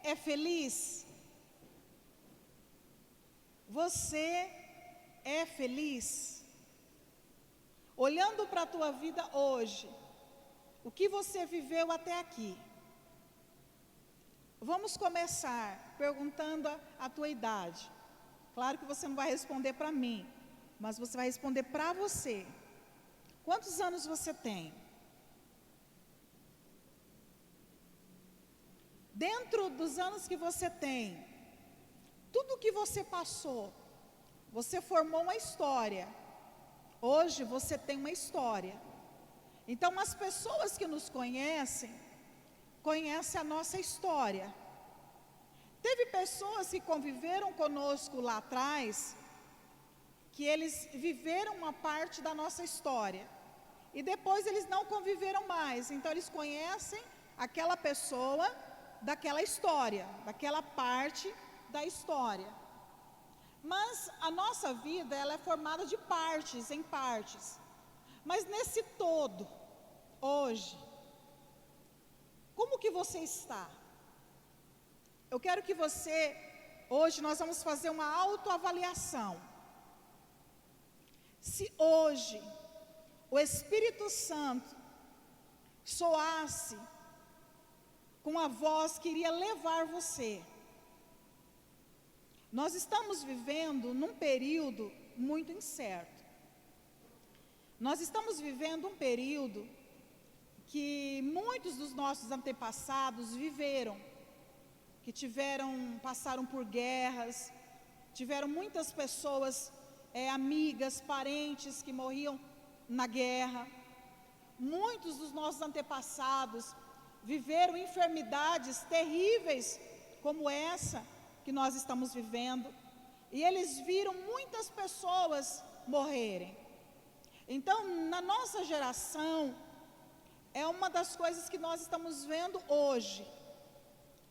é feliz? Você é feliz? Olhando para a tua vida hoje, o que você viveu até aqui? Vamos começar perguntando a tua idade. Claro que você não vai responder para mim, mas você vai responder para você. Quantos anos você tem? Dentro dos anos que você tem, tudo que você passou, você formou uma história. Hoje você tem uma história. Então as pessoas que nos conhecem, conhecem a nossa história. Teve pessoas que conviveram conosco lá atrás, que eles viveram uma parte da nossa história. E depois eles não conviveram mais. Então eles conhecem aquela pessoa daquela história, daquela parte da história. Mas a nossa vida, ela é formada de partes em partes. Mas nesse todo, hoje, como que você está? Eu quero que você, hoje nós vamos fazer uma autoavaliação. Se hoje o Espírito Santo soasse com a voz que iria levar você. Nós estamos vivendo num período muito incerto. Nós estamos vivendo um período que muitos dos nossos antepassados viveram, que passaram por guerras, tiveram muitas pessoas, amigas, parentes que morriam na guerra. Muitos dos nossos antepassados viveram enfermidades terríveis como essa que nós estamos vivendo, e eles viram muitas pessoas morrerem. Então, na nossa geração, é uma das coisas que nós estamos vendo hoje.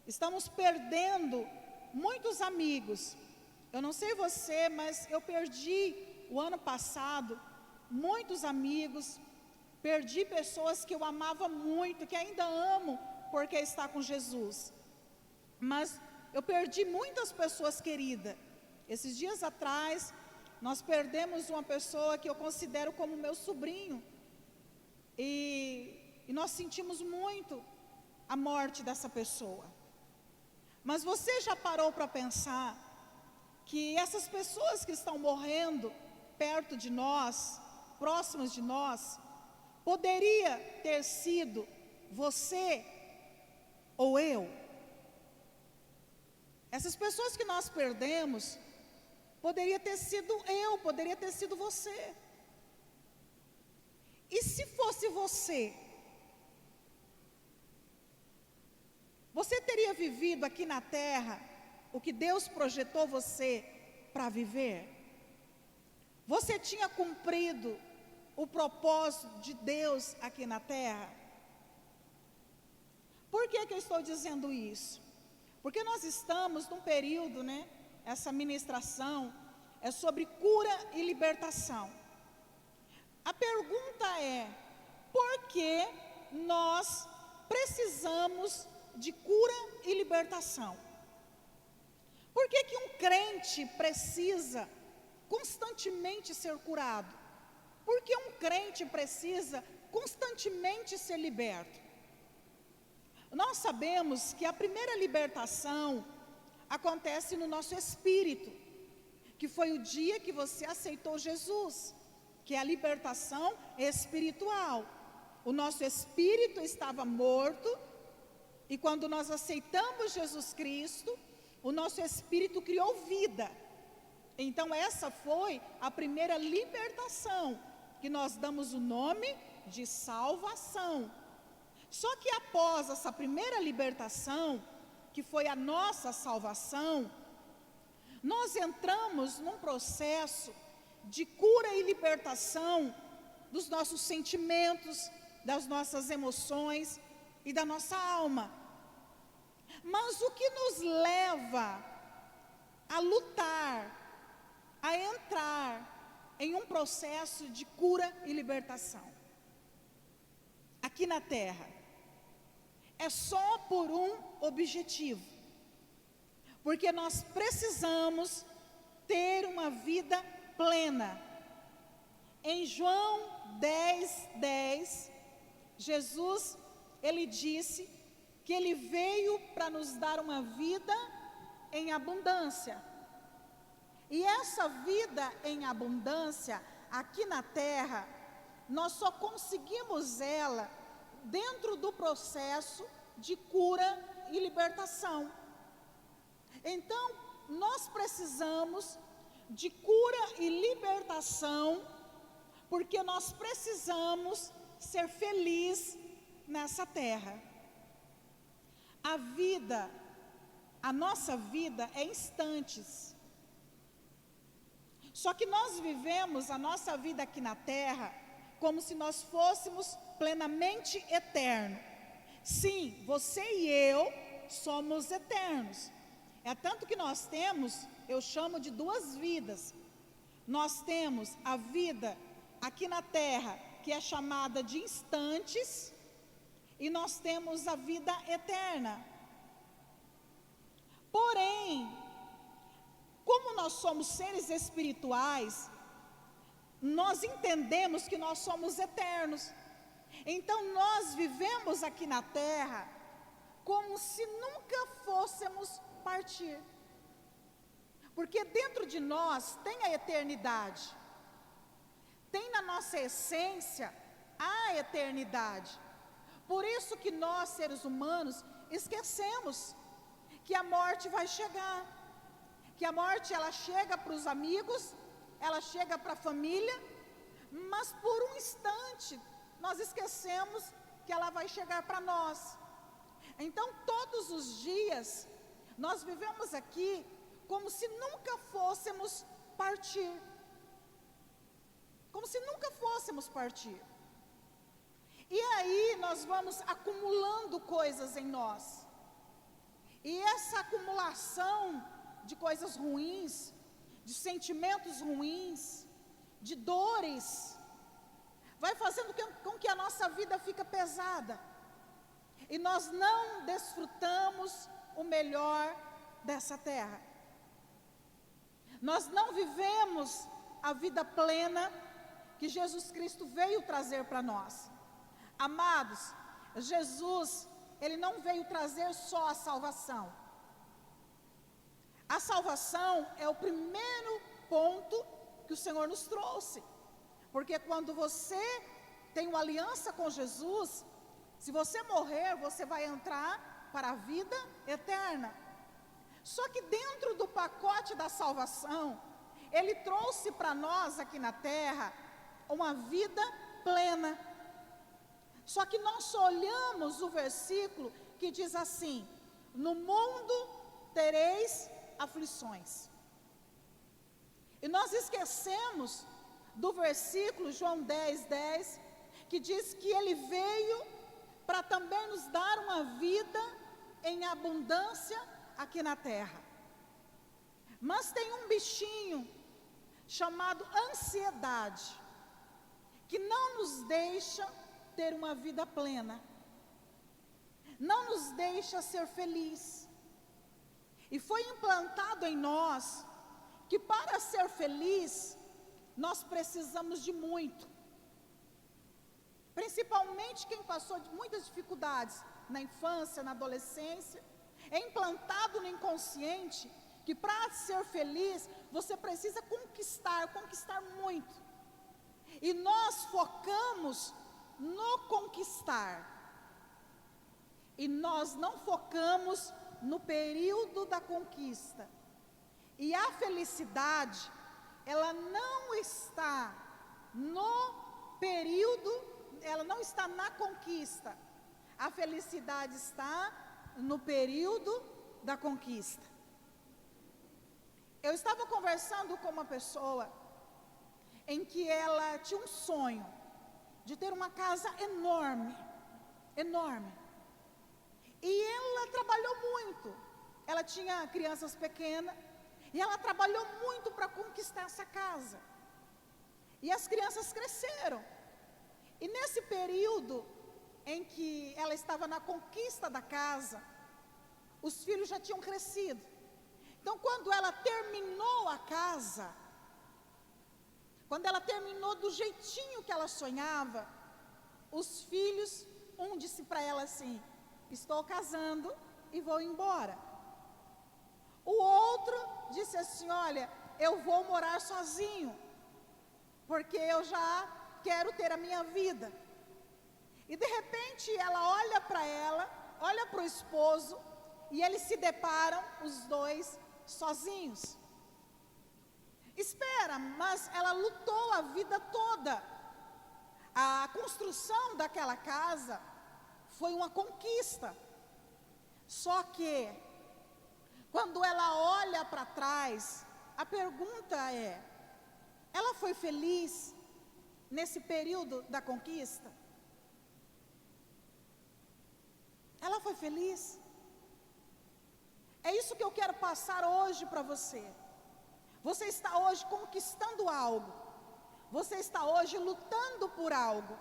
Estamos perdendo muitos amigos. Eu não sei você, mas eu perdi o ano passado muitos amigos, perdi pessoas que eu amava muito, que ainda amo porque está com Jesus. Mas eu perdi muitas pessoas queridas. Esses dias atrás, nós perdemos uma pessoa que eu considero como meu sobrinho. E nós sentimos muito a morte dessa pessoa. Mas você já parou para pensar que essas pessoas que estão morrendo perto de nós, próximas de nós, poderia ter sido você ou eu? Essas pessoas que nós perdemos, poderia ter sido eu, poderia ter sido você. E se fosse você? Você teria vivido aqui na terra o que Deus projetou você para viver? Você tinha cumprido o propósito de Deus aqui na terra? Por que eu estou dizendo isso? Porque nós estamos num período, essa ministração é sobre cura e libertação. A pergunta é, por que nós precisamos de cura e libertação? Por que um crente precisa constantemente ser curado? Por que um crente precisa constantemente ser liberto? Nós sabemos que a primeira libertação acontece no nosso espírito, que foi o dia que você aceitou Jesus, que é a libertação espiritual. O nosso espírito estava morto, e quando nós aceitamos Jesus Cristo, o nosso espírito criou vida. Então essa foi a primeira libertação, que nós damos o nome de salvação. Só que após essa primeira libertação, que foi a nossa salvação, nós entramos num processo de cura e libertação dos nossos sentimentos, das nossas emoções e da nossa alma. Mas o que nos leva a lutar, a entrar em um processo de cura e libertação aqui na terra? é só por um objetivo. Porque nós precisamos ter uma vida plena. Em João 10:10, Jesus, ele disse que ele veio para nos dar uma vida em abundância. E essa vida em abundância, aqui na terra, nós só conseguimos ela dentro do processo de cura e libertação. Então, nós precisamos de cura e libertação, porque nós precisamos ser felizes nessa terra. A nossa vida é instantes. Só que nós vivemos a nossa vida aqui na terra como se nós fôssemos plenamente eternos. Sim, você e eu somos eternos. É tanto que nós temos, eu chamo de duas vidas. Nós temos a vida aqui na terra, que é chamada de instantes, e nós temos a vida eterna. Porém, como nós somos seres espirituais, nós entendemos que nós somos eternos. Então nós vivemos aqui na terra como se nunca fôssemos partir. Porque dentro de nós tem a eternidade. Tem na nossa essência a eternidade. Por isso que nós, seres humanos, esquecemos que a morte vai chegar. Que a morte, ela chega para os amigos, ela chega para a família, mas por um instante nós esquecemos que ela vai chegar para nós. Então todos os dias nós vivemos aqui como se nunca fôssemos partir. Como se nunca fôssemos partir. E aí nós vamos acumulando coisas em nós. E essa acumulação de coisas ruins, de sentimentos ruins, de dores, vai fazendo com que a nossa vida fique pesada. E nós não desfrutamos o melhor dessa terra. Nós não vivemos a vida plena que Jesus Cristo veio trazer para nós. Amados, Jesus, ele não veio trazer só a salvação. A salvação é o primeiro ponto que o Senhor nos trouxe. Porque quando você tem uma aliança com Jesus, se você morrer, você vai entrar para a vida eterna. Só que dentro do pacote da salvação, ele trouxe para nós aqui na terra uma vida plena. Só que nós só olhamos o versículo que diz assim: no mundo tereis aflições. E nós esquecemos do versículo João 10:10, que diz que ele veio para também nos dar uma vida em abundância aqui na terra. Mas tem um bichinho chamado ansiedade, que não nos deixa ter uma vida plena, não nos deixa ser feliz. E foi implantado em nós que para ser feliz, nós precisamos de muito. Principalmente quem passou de muitas dificuldades na infância, na adolescência, é implantado no inconsciente que para ser feliz, você precisa conquistar muito. E nós focamos no conquistar. E nós não focamos no período da conquista. E a felicidade, ela não está no período, ela não está na conquista. A felicidade está no período da conquista. Eu estava conversando com uma pessoa em que ela tinha um sonho de ter uma casa enorme, enorme. E ela trabalhou muito. Ela tinha crianças pequenas e ela trabalhou muito para conquistar essa casa. E as crianças cresceram. E nesse período em que ela estava na conquista da casa, os filhos já tinham crescido. Então, quando ela terminou a casa, quando ela terminou do jeitinho que ela sonhava, os filhos, um disse para ela assim: estou casando e vou embora. O outro disse assim: olha, eu vou morar sozinho, porque eu já quero ter a minha vida. E de repente ela olha para o esposo, e eles se deparam, os dois, sozinhos. Espera, mas ela lutou a vida toda. A construção daquela casa foi uma conquista. Só que, quando ela olha para trás, a pergunta é: ela foi feliz nesse período da conquista? Ela foi feliz? É isso que eu quero passar hoje para você. Você está hoje conquistando algo. Você está hoje lutando por algo.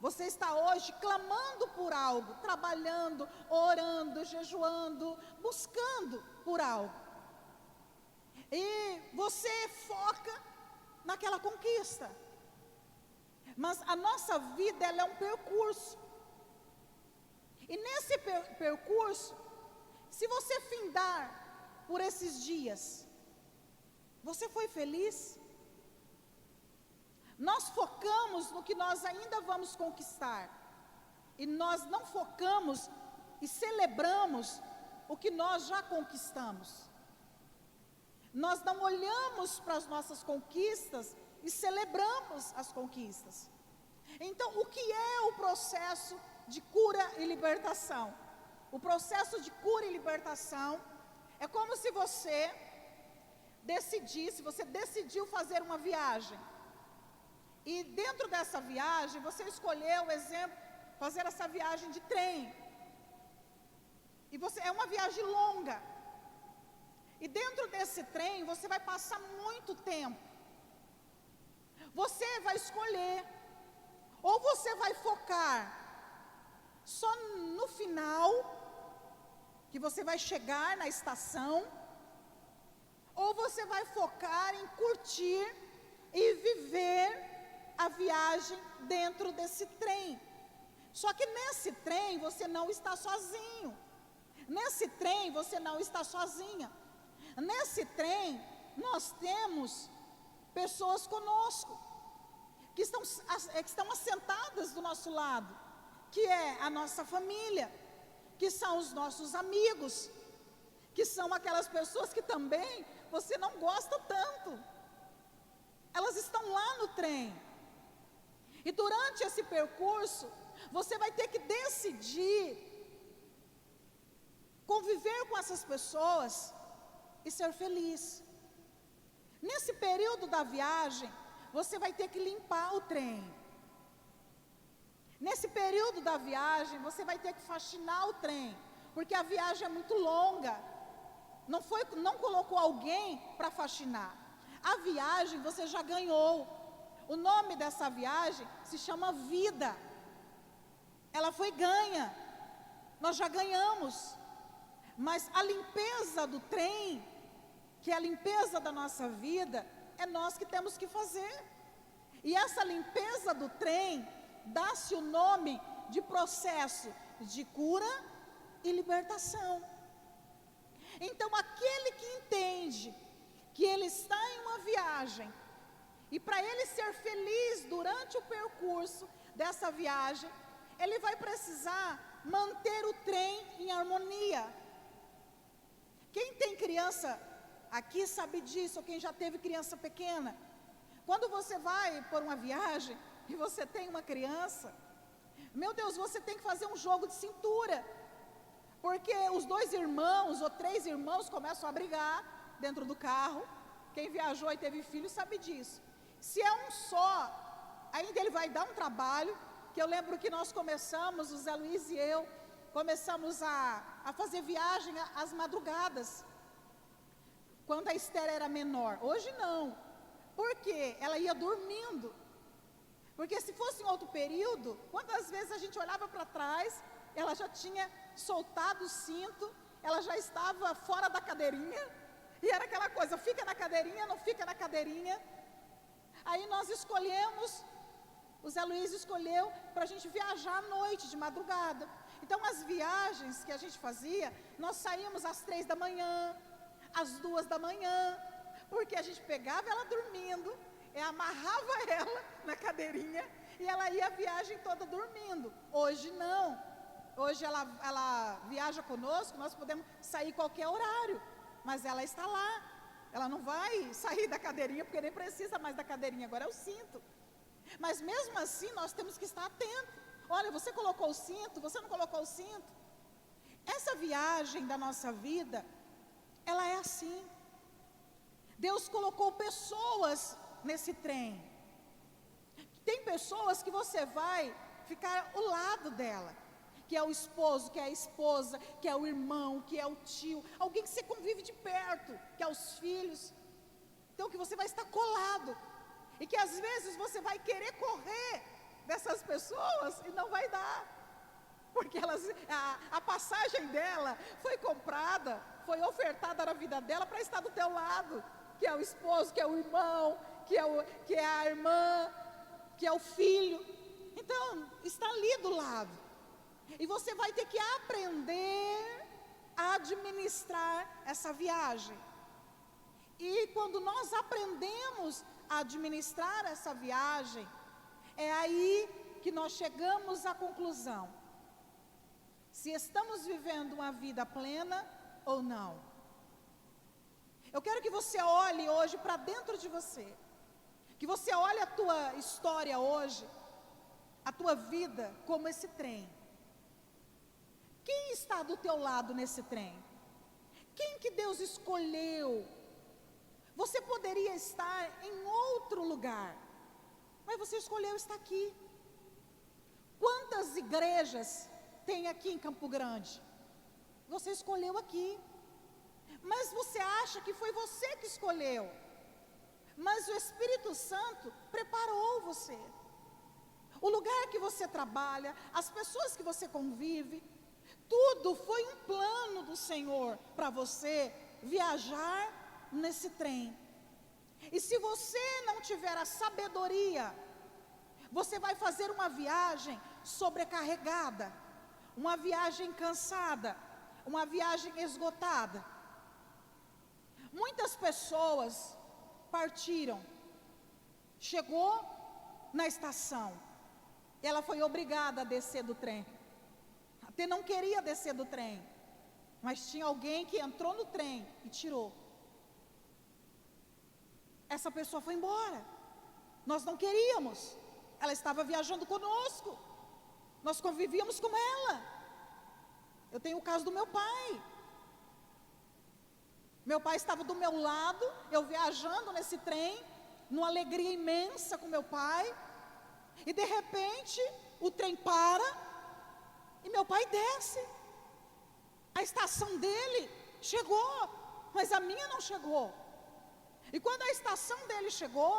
Você está hoje clamando por algo, trabalhando, orando, jejuando, buscando por algo. E você foca naquela conquista. Mas a nossa vida, ela é um percurso. E nesse percurso, se você findar por esses dias, você foi feliz? Nós focamos no que nós ainda vamos conquistar, e nós não focamos e celebramos o que nós já conquistamos. Nós não olhamos para as nossas conquistas e celebramos as conquistas. Então, o que é o processo de cura e libertação? O processo de cura e libertação é como se você decidiu fazer uma viagem. E dentro dessa viagem, você escolheu, exemplo, fazer essa viagem de trem. E é uma viagem longa. E dentro desse trem, você vai passar muito tempo. Você vai escolher, ou você vai focar só no final, que você vai chegar na estação, ou você vai focar em curtir e viver a viagem dentro desse trem. Só que nesse trem você não está sozinho. Nesse trem você não está sozinha. Nesse trem nós temos pessoas conosco, que estão assentadas do nosso lado, que é a nossa família, que são os nossos amigos, que são aquelas pessoas que também você não gosta tanto. Elas estão lá no trem. E durante esse percurso, você vai ter que decidir conviver com essas pessoas e ser feliz. Nesse período da viagem, você vai ter que limpar o trem. Nesse período da viagem, você vai ter que faxinar o trem, porque a viagem é muito longa. Não colocou alguém para faxinar. A viagem você já ganhou. O nome dessa viagem se chama vida. Ela foi ganha. Nós já ganhamos. Mas a limpeza do trem, que é a limpeza da nossa vida, é nós que temos que fazer. E essa limpeza do trem, dá-se o nome de processo de cura e libertação. Então, aquele que entende que ele está em uma viagem, e para ele ser feliz durante o percurso dessa viagem, ele vai precisar manter o trem em harmonia. Quem tem criança aqui sabe disso, ou quem já teve criança pequena. Quando você vai por uma viagem e você tem uma criança, meu Deus, você tem que fazer um jogo de cintura, porque os 2 irmãos ou 3 irmãos começam a brigar dentro do carro. Quem viajou e teve filho sabe disso. Se é um só, ainda ele vai dar um trabalho, que eu lembro que nós começamos, o Zé Luiz e eu, começamos a fazer viagem às madrugadas, quando a Esther era menor. Hoje não, porque ela ia dormindo. Porque se fosse em outro período, quantas vezes a gente olhava para trás, ela já tinha soltado o cinto, ela já estava fora da cadeirinha, e era aquela coisa, fica na cadeirinha, não fica na cadeirinha. Aí nós escolhemos, o Zé Luiz escolheu para a gente viajar à noite, de madrugada. Então as viagens que a gente fazia, nós saímos às 3 da manhã, às 2 da manhã, porque a gente pegava ela dormindo, amarrava ela na cadeirinha e ela ia a viagem toda dormindo. Hoje não, hoje ela viaja conosco, nós podemos sair qualquer horário, mas ela está lá, ela não vai sair da cadeirinha, porque nem precisa mais da cadeirinha, agora é o cinto. Mas mesmo assim nós temos que estar atentos. Olha, você colocou o cinto, você não colocou o cinto. Essa viagem da nossa vida, ela é assim. Deus colocou pessoas nesse trem. Tem pessoas que você vai ficar ao lado dela, que é o esposo, que é a esposa, que é o irmão, que é o tio, alguém que você convive de perto, que é os filhos. Então que você vai estar colado, e que às vezes você vai querer correr dessas pessoas e não vai dar, porque a passagem dela foi comprada, foi ofertada na vida dela para estar do teu lado, que é o esposo, que é o irmão, que é a irmã, que é o filho. Então está ali do lado, e você vai ter que aprender a administrar essa viagem. E quando nós aprendemos a administrar essa viagem, é aí que nós chegamos à conclusão se estamos vivendo uma vida plena ou não. Eu quero que você olhe hoje para dentro de você, que você olhe a tua história hoje, a tua vida como esse trem. Quem está do teu lado nesse trem? Quem que Deus escolheu? Você poderia estar em outro lugar, mas você escolheu estar aqui. Quantas igrejas tem aqui em Campo Grande? Você escolheu aqui. Mas você acha que foi você que escolheu? Mas o Espírito Santo preparou você. O lugar que você trabalha, as pessoas que você convive, tudo foi um plano do Senhor para você viajar nesse trem. E se você não tiver a sabedoria, você vai fazer uma viagem sobrecarregada, uma viagem cansada, uma viagem esgotada. Muitas pessoas partiram, chegou na estação, ela foi obrigada a descer do trem, até não queria descer do trem, mas tinha alguém que entrou no trem e tirou. Essa pessoa foi embora, nós não queríamos, ela estava viajando conosco, nós convivíamos com ela. Eu tenho o caso do meu pai. Meu pai estava do meu lado, eu viajando nesse trem, numa alegria imensa com meu pai, e de repente o trem para e meu pai desce. A estação dele chegou, mas a minha não chegou. E quando a estação dele chegou,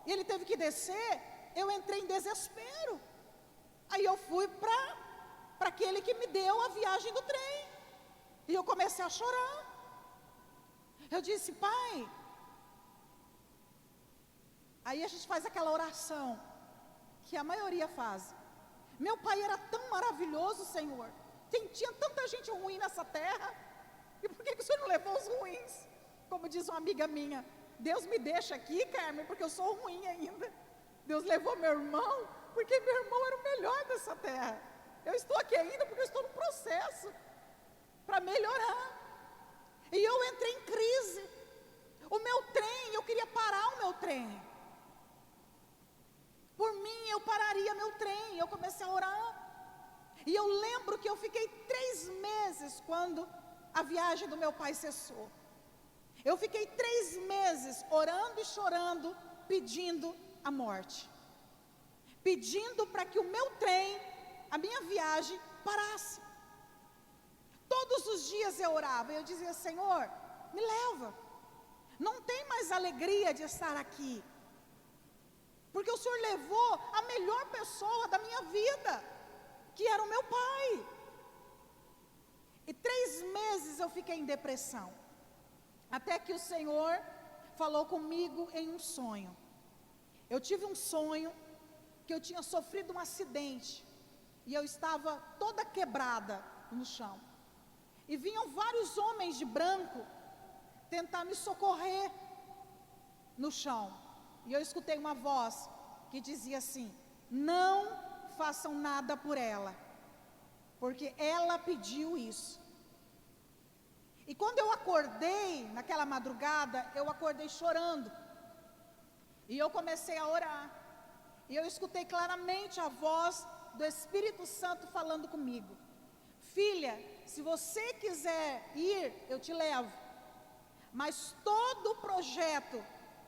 e ele teve que descer, eu entrei em desespero. Aí eu fui para aquele que me deu a viagem do trem, e eu comecei a chorar. Eu disse: pai, aí a gente faz aquela oração que a maioria faz. Meu pai era tão maravilhoso, Senhor, tinha tanta gente ruim nessa terra, e por que o Senhor não levou os ruins? Como diz uma amiga minha, Deus me deixa aqui, Carmen, porque eu sou ruim ainda. Deus levou meu irmão, porque meu irmão era o melhor dessa terra. Eu estou aqui ainda porque eu estou no processo para melhorar. E eu entrei em crise. O meu trem, eu queria parar o meu trem. Por mim, eu pararia meu trem. Eu comecei a orar. E eu lembro que eu fiquei 3 meses quando a viagem do meu pai cessou. Eu fiquei 3 meses orando e chorando, pedindo a morte. Pedindo para que o meu trem, a minha viagem, parasse. Todos os dias eu orava, eu dizia: Senhor, me leva. Não tem mais alegria de estar aqui. porque o Senhor levou a melhor pessoa da minha vida, que era o meu pai. E 3 meses eu fiquei em depressão, até que o Senhor falou comigo em um sonho. Eu tive um sonho que eu tinha sofrido um acidente, e eu estava toda quebrada no chão, e vinham vários homens de branco tentar me socorrer no chão, e eu escutei uma voz que dizia assim: não façam nada por ela, porque ela pediu isso. E quando eu acordei, naquela madrugada, eu acordei chorando, e eu comecei a orar, e eu escutei claramente a voz do Espírito Santo falando comigo: filha, se você quiser ir, eu te levo, mas todo o projeto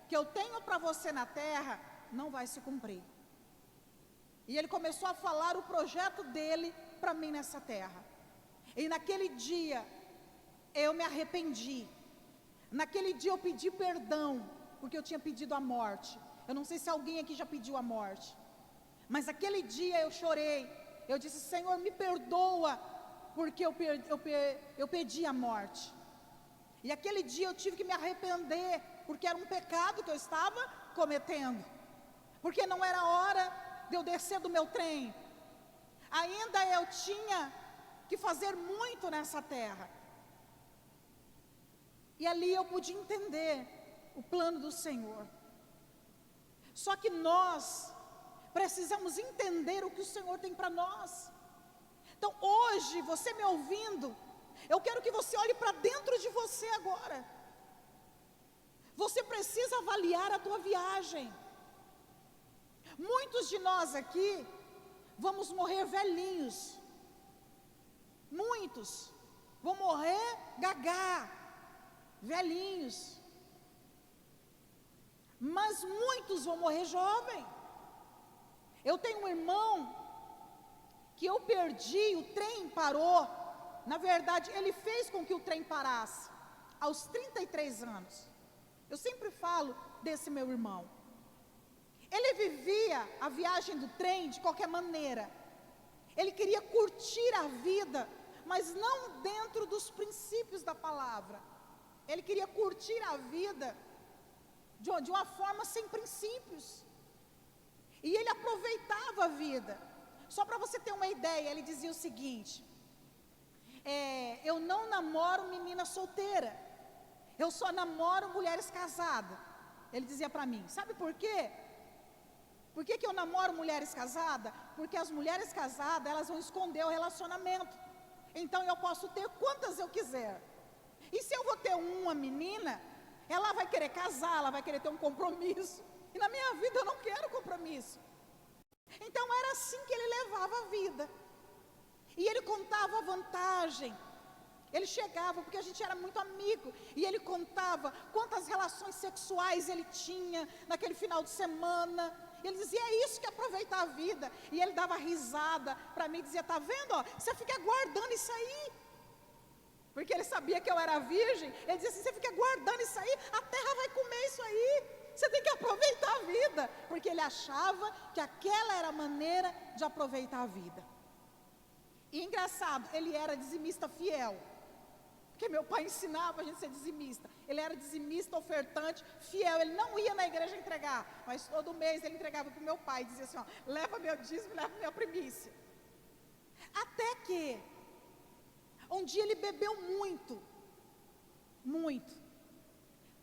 que eu tenho para você na terra, não vai se cumprir. E ele começou a falar o projeto dele para mim nessa terra, e naquele dia, eu me arrependi. Naquele dia eu pedi perdão, porque eu tinha pedido a morte. Eu não sei se alguém aqui já pediu a morte, mas aquele dia eu chorei. Eu disse: Senhor, me perdoa, porque eu pedi a morte. E aquele dia eu tive que me arrepender, porque era um pecado que eu estava cometendo, porque não era hora de eu descer do meu trem. Ainda eu tinha que fazer muito nessa terra. E ali eu pude entender o plano do Senhor. Só que nós precisamos entender o que o Senhor tem para nós. Então hoje, você me ouvindo, eu quero que você olhe para dentro de você agora. Você precisa avaliar a tua viagem. Muitos de nós aqui vamos morrer velhinhos. Muitos vão morrer gagá, velhinhos. Mas muitos vão morrer jovem. Eu tenho um irmão que eu perdi, o trem parou. Na verdade, ele fez com que o trem parasse aos 33 anos. Eu sempre falo desse meu irmão. Ele vivia a viagem do trem de qualquer maneira. Ele queria curtir a vida, mas não dentro dos princípios da palavra. Ele queria curtir a vida de uma forma sem princípios. E ele aproveitava a vida. Só para você ter uma ideia, ele dizia o seguinte: eu não namoro menina solteira, eu só namoro mulheres casadas. Ele dizia para mim: sabe por quê? Por que eu namoro mulheres casadas? Porque as mulheres casadas, elas vão esconder o relacionamento. Então eu posso ter quantas eu quiser. E se eu vou ter uma menina, ela vai querer casar, ela vai querer ter um compromisso. E na minha vida eu não quero compromisso. Então era assim que ele levava a vida. E ele contava a vantagem. Ele chegava, porque a gente era muito amigo, e ele contava quantas relações sexuais ele tinha naquele final de semana. Ele dizia: é isso que é aproveitar a vida. E ele dava risada para mim, dizia: tá vendo, ó, você fica guardando isso aí. Porque ele sabia que eu era virgem. Ele dizia assim: você fica guardando isso aí, a terra vai comer isso aí. Você tem que aproveitar a vida. Porque ele achava que aquela era a maneira de aproveitar a vida. E engraçado, ele era dizimista fiel. Porque meu pai ensinava a gente a ser dizimista. Ele era dizimista, ofertante, fiel. Ele não ia na igreja entregar, mas todo mês ele entregava para o meu pai. Dizia assim: ó, leva meu dízimo, leva minha primícia. Até que um dia ele bebeu muito, muito.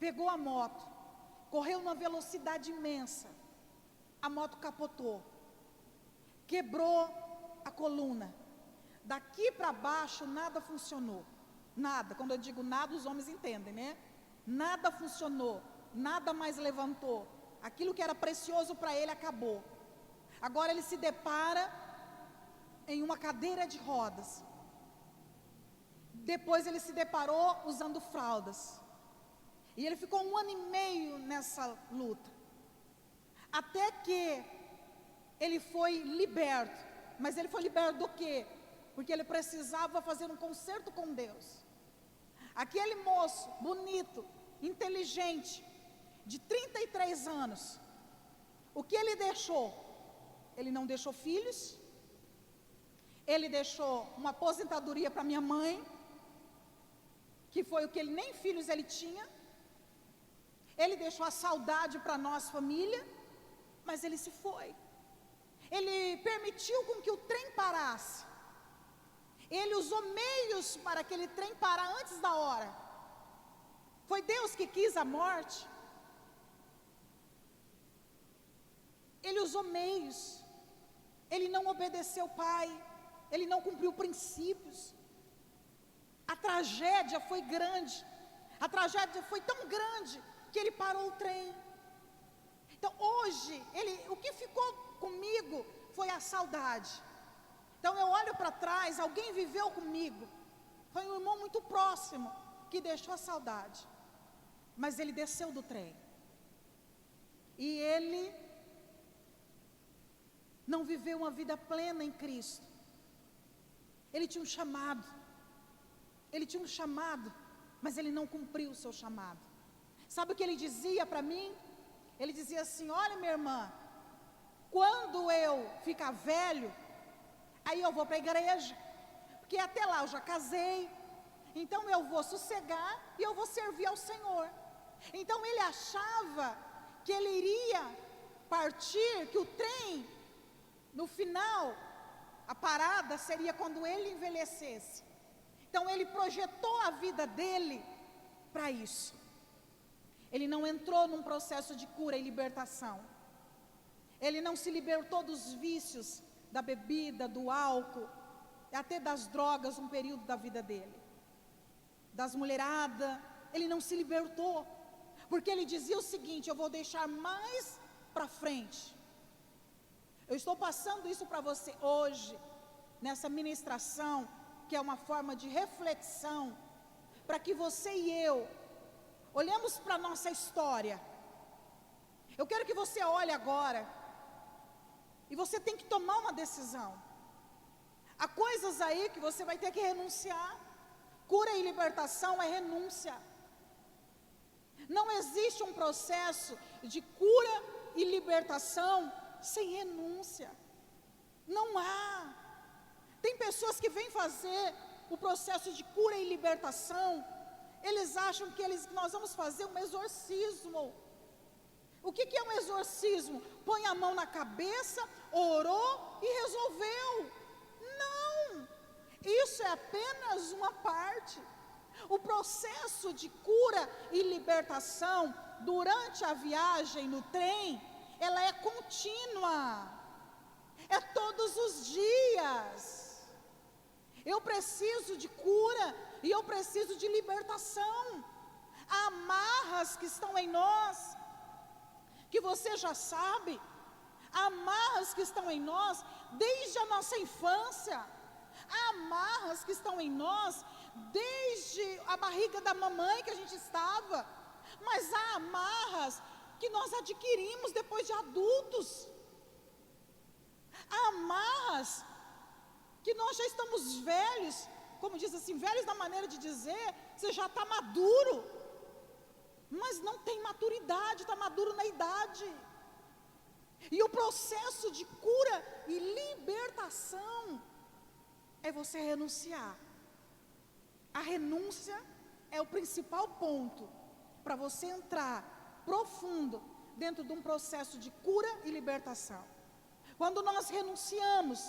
Pegou a moto, correu numa velocidade imensa. A moto capotou, quebrou a coluna. Daqui para baixo nada funcionou. Nada, quando eu digo nada, os homens entendem, né? Nada funcionou, nada mais levantou. Aquilo que era precioso para ele acabou. Agora ele se depara em uma cadeira de rodas. Depois ele se deparou usando fraldas. E ele ficou 1 ano e meio nessa luta. Até que ele foi liberto. Mas ele foi liberto do quê? Porque ele precisava fazer um concerto com Deus. Aquele moço, bonito, inteligente, de 33 anos, O que ele deixou? Ele não deixou filhos, ele deixou uma aposentadoria para minha mãe, que foi o que ele, nem filhos ele tinha. Ele deixou a saudade para nós, família, mas ele se foi. Ele permitiu com que o trem parasse. Ele usou meios para aquele trem parar antes da hora. Foi Deus que quis a morte. Ele usou meios. Ele não obedeceu o pai. Ele não cumpriu princípios. A tragédia foi grande. A tragédia foi tão grande que ele parou o trem. Então hoje, o que ficou comigo foi a saudade. Então eu olho para trás, alguém viveu comigo. Foi um irmão muito próximo que deixou a saudade. Mas ele desceu do trem. E ele não viveu uma vida plena em Cristo. Ele tinha um chamado. Ele tinha um chamado, mas ele não cumpriu o seu chamado. Sabe o que ele dizia para mim? Ele dizia assim: olha, minha irmã, quando eu ficar velho, aí eu vou para a igreja, porque até lá eu já casei, então eu vou sossegar e eu vou servir ao Senhor. Então ele achava que ele iria partir, que o trem, no final, a parada seria quando ele envelhecesse. Então ele projetou a vida dele para isso. Ele não entrou num processo de cura e libertação. Ele não se libertou dos vícios, da bebida, do álcool, até das drogas, um período da vida dele. Das mulheradas, ele não se libertou. Porque ele dizia o seguinte: eu vou deixar mais para frente. Eu estou passando isso para você hoje, nessa ministração, que é uma forma de reflexão, para que você e eu olhemos para a nossa história. Eu quero que você olhe agora, e você tem que tomar uma decisão. Há coisas aí que você vai ter que renunciar. Cura e libertação é renúncia. Não existe um processo de cura e libertação sem renúncia. Não há. Tem pessoas que vêm fazer o processo de cura e libertação, eles acham que nós vamos fazer um exorcismo. O que é um exorcismo? Põe a mão na cabeça, orou e resolveu. Não, isso é apenas uma parte. O processo de cura e libertação durante a viagem no trem, ela é contínua, é todos os dias. Eu preciso de cura e eu preciso de libertação. Há amarras que estão em nós, que você já sabe, há amarras que estão em nós desde a nossa infância, há amarras que estão em nós desde a barriga da mamãe que a gente estava, mas há amarras que nós adquirimos depois de adultos, há amarras que nós já estamos velhos, como diz assim, velhos na maneira de dizer, você já está maduro, mas não tem maturidade, está maduro na idade. E o processo de cura e libertação é você renunciar. A renúncia é o principal ponto para você entrar profundo dentro de um processo de cura e libertação. Quando nós renunciamos,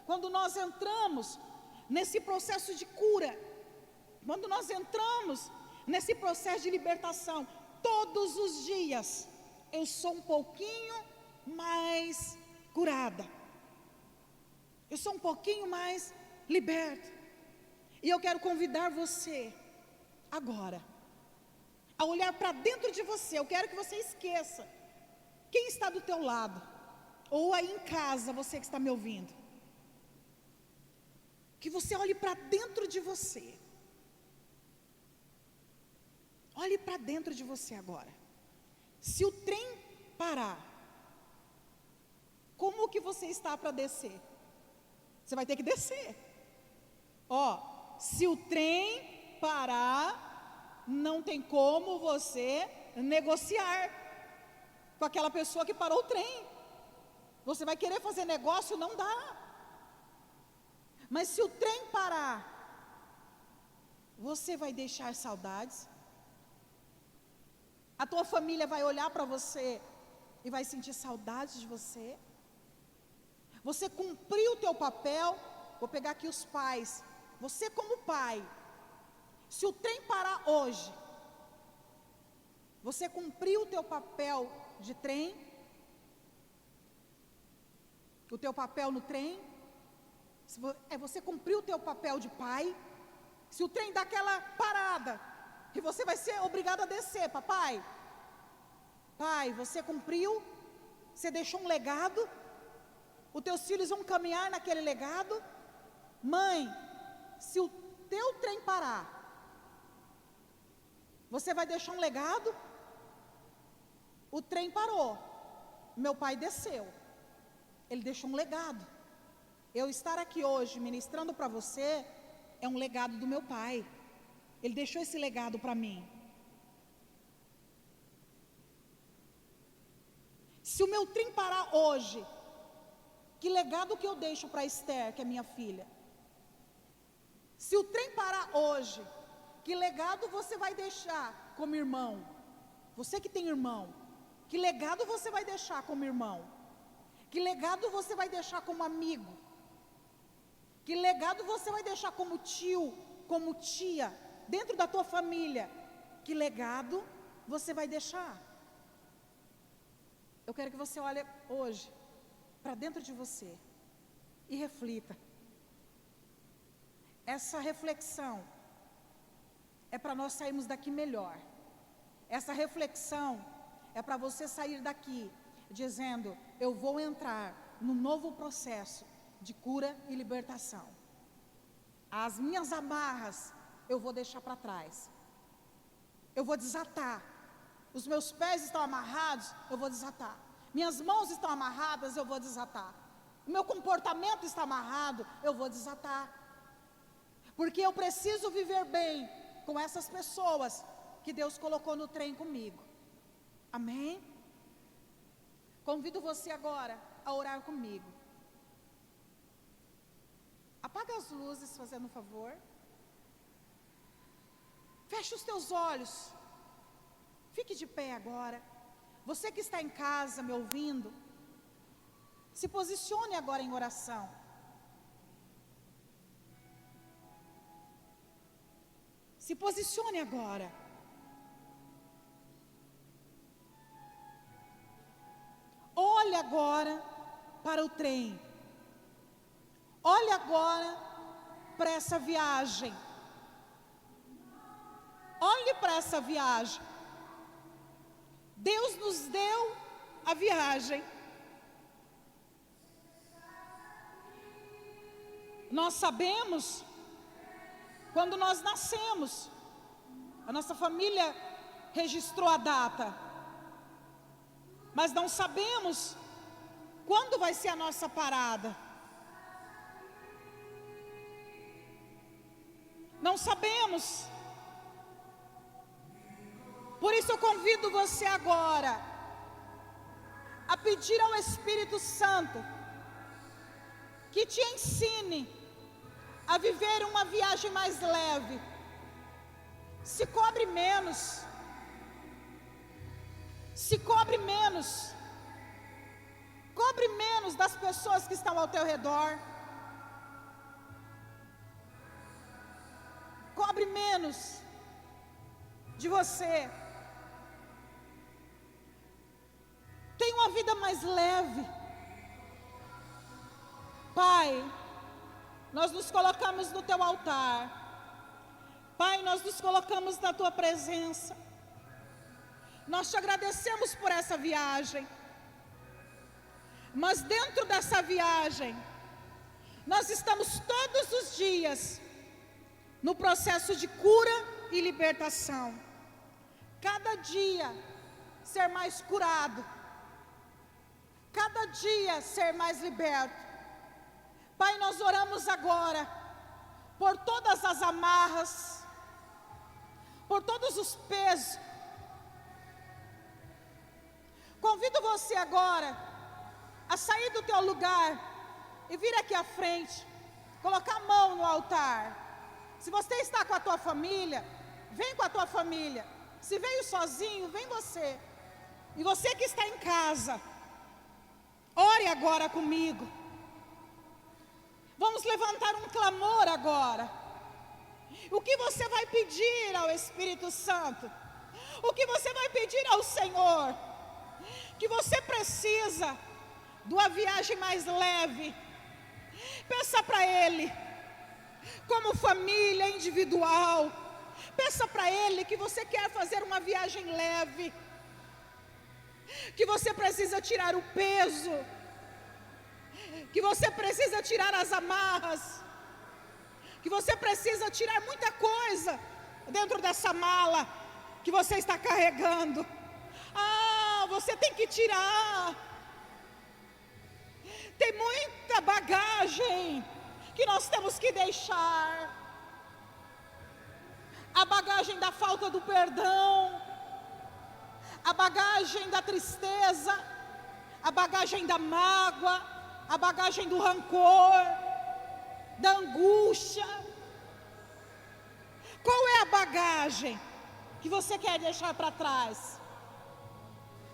quando nós entramos nesse processo de cura, quando nós entramos nesse processo de libertação, todos os dias eu sou um pouquinho mais curada, eu sou um pouquinho mais liberta. E eu quero convidar você agora a olhar para dentro de você. Eu quero que você esqueça quem está do teu lado, ou aí em casa, você que está me ouvindo, que você olhe para dentro de você. Olhe para dentro de você agora. Se o trem parar, como que você está para descer? Você vai ter que descer. Ó, se o trem parar, não tem como você negociar. com aquela pessoa que parou o trem. Você vai querer fazer negócio, não dá. Mas se o trem parar, você vai deixar saudades. A tua família vai olhar para você e vai sentir saudades de você. Você cumpriu o teu papel. Vou pegar aqui os pais. Você como pai, se o trem parar hoje, você cumpriu o teu papel de trem? O teu papel no trem? Você cumpriu o teu papel de pai? Se o trem dá aquela parada, e você vai ser obrigado a descer, papai. Pai, você cumpriu? Você deixou um legado? Os teus filhos vão caminhar naquele legado? Mãe, se o teu trem parar, você vai deixar um legado? O trem parou, meu pai desceu, ele deixou um legado. Eu estar aqui hoje ministrando para você é um legado do meu pai. Ele deixou esse legado para mim. Se o meu trem parar hoje, que legado que eu deixo para Esther, que é minha filha? Se o trem parar hoje, que legado você vai deixar como irmão? Você que tem irmão, que legado você vai deixar como irmão? Que legado você vai deixar como amigo? Que legado você vai deixar como tio, como tia, dentro da tua família? Que legado você vai deixar? Eu quero que você olhe hoje para dentro de você e reflita. Essa reflexão é para nós sairmos daqui melhor. Essa reflexão é para você sair daqui dizendo: eu vou entrar num novo processo de cura e libertação. As minhas amarras eu vou deixar para trás. Eu vou desatar. Os meus pés estão amarrados, eu vou desatar. Minhas mãos estão amarradas, eu vou desatar. O meu comportamento está amarrado, eu vou desatar. Porque eu preciso viver bem com essas pessoas que Deus colocou no trem comigo. Amém? Convido você agora a orar comigo. Apaga as luzes, fazendo um favor. Feche os teus olhos. Fique de pé agora. Você que está em casa me ouvindo, se posicione agora em oração. Se posicione agora. Olhe agora para o trem. Olhe agora para essa viagem. Olhe para essa viagem. Deus nos deu a viagem. Nós sabemos quando nós nascemos. A nossa família registrou a data. Mas não sabemos quando vai ser a nossa parada. Não sabemos. Por isso eu convido você agora a pedir ao Espírito Santo que te ensine a viver uma viagem mais leve. Se cobre menos. Se cobre menos. Cobre menos das pessoas que estão ao teu redor. Cobre menos de você. Tenha uma vida mais leve. Pai, nós nos colocamos no teu altar. Pai, nós nos colocamos na tua presença. Nós te agradecemos por essa viagem. Mas dentro dessa viagem, nós estamos todos os dias no processo de cura e libertação. Cada dia ser mais curado. Cada dia ser mais liberto. Pai, nós oramos agora por todas as amarras, por todos os pesos. Convido você agora a sair do teu lugar e vir aqui à frente, colocar a mão no altar. Se você está com a tua família, vem com a tua família. Se veio sozinho, vem você. E você que está em casa, ore agora comigo. Vamos levantar um clamor agora. O que você vai pedir ao Espírito Santo? O que você vai pedir ao Senhor? Que você precisa de uma viagem mais leve. Peça para Ele, como família individual. Peça para Ele que você quer fazer uma viagem leve. Que você precisa tirar o peso. Que você precisa tirar as amarras. Que você precisa tirar muita coisa dentro dessa mala que você está carregando. Você tem que tirar. Tem muita bagagem que nós temos que deixar. A bagagem da falta do perdão, a bagagem da tristeza, a bagagem da mágoa, a bagagem do rancor, da angústia. Qual é a bagagem que você quer deixar para trás?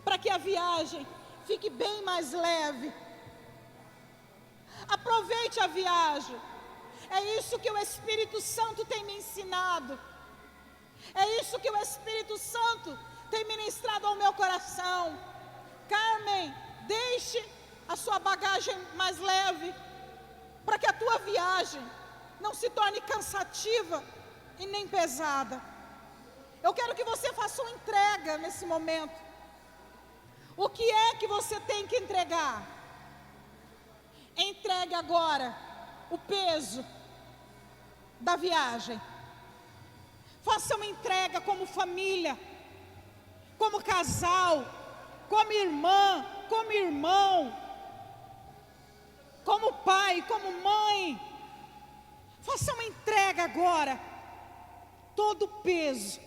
Para que a viagem fique bem mais leve. Aproveite a viagem. É isso que o Espírito Santo tem me ensinado. É isso que o Espírito Santo tem ministrado ao meu coração. Carmen, deixe a sua bagagem mais leve, para que a tua viagem não se torne cansativa e nem pesada. Eu quero que você faça uma entrega nesse momento. O que é que você tem que entregar? Entregue agora o peso da viagem. Faça uma entrega como família, como casal, como irmã, como irmão, como pai, como mãe. Faça uma entrega agora. Todo o peso,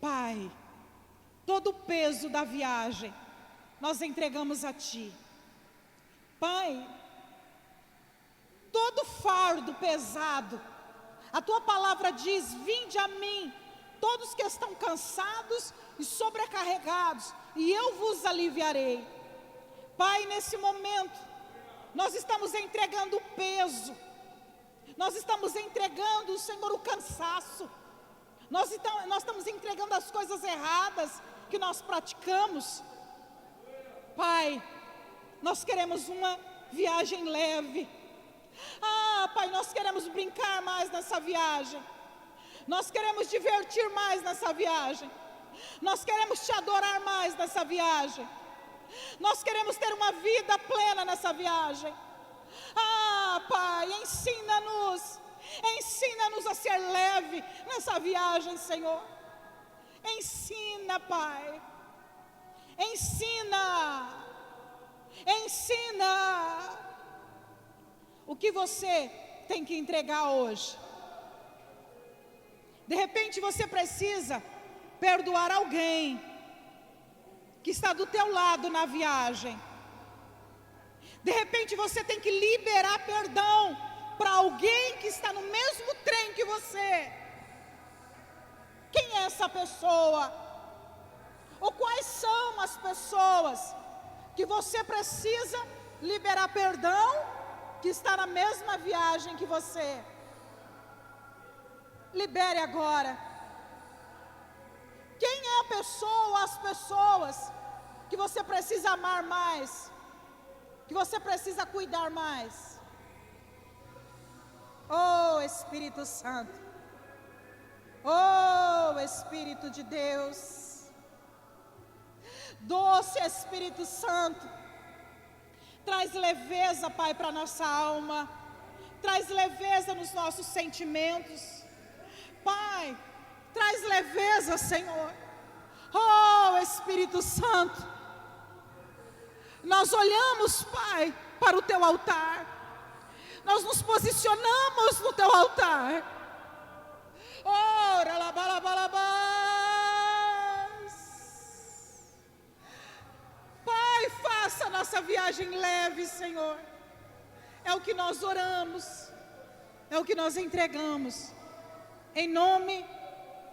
Pai, todo o peso da viagem, nós entregamos a Ti. Pai, todo fardo pesado, a Tua palavra diz: vinde a mim, todos que estão cansados e sobrecarregados, e eu vos aliviarei. Pai, nesse momento, nós estamos entregando o peso, nós estamos entregando, Senhor, o cansaço, nós estamos entregando as coisas erradas que nós praticamos. Pai, nós queremos uma viagem leve. Pai, nós queremos brincar mais nessa viagem. Nós queremos divertir mais nessa viagem. Nós queremos Te adorar mais nessa viagem. Nós queremos ter uma vida plena nessa viagem. Pai, ensina-nos a ser leve nessa viagem, Senhor. Ensina, Pai. Ensina. O que você tem que entregar hoje? De repente você precisa perdoar alguém que está do teu lado na viagem. De repente você tem que liberar perdão para alguém que está no mesmo trem que você. Quem é essa pessoa? Ou quais são as pessoas que você precisa liberar perdão, que está na mesma viagem que você? Libere agora. Quem é a pessoa, as pessoas que você precisa amar mais, que você precisa cuidar mais? Oh, Espírito Santo, oh, Espírito de Deus, doce Espírito Santo, traz leveza, Pai, para nossa alma, traz leveza nos nossos sentimentos. Pai, traz leveza, Senhor. Oh, Espírito Santo, nós olhamos, Pai, para o Teu altar, nós nos posicionamos no Teu altar. Ora, labalabalabás. Pai, essa viagem leve, Senhor. É o que nós oramos, é o que nós entregamos, em nome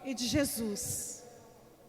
de Jesus.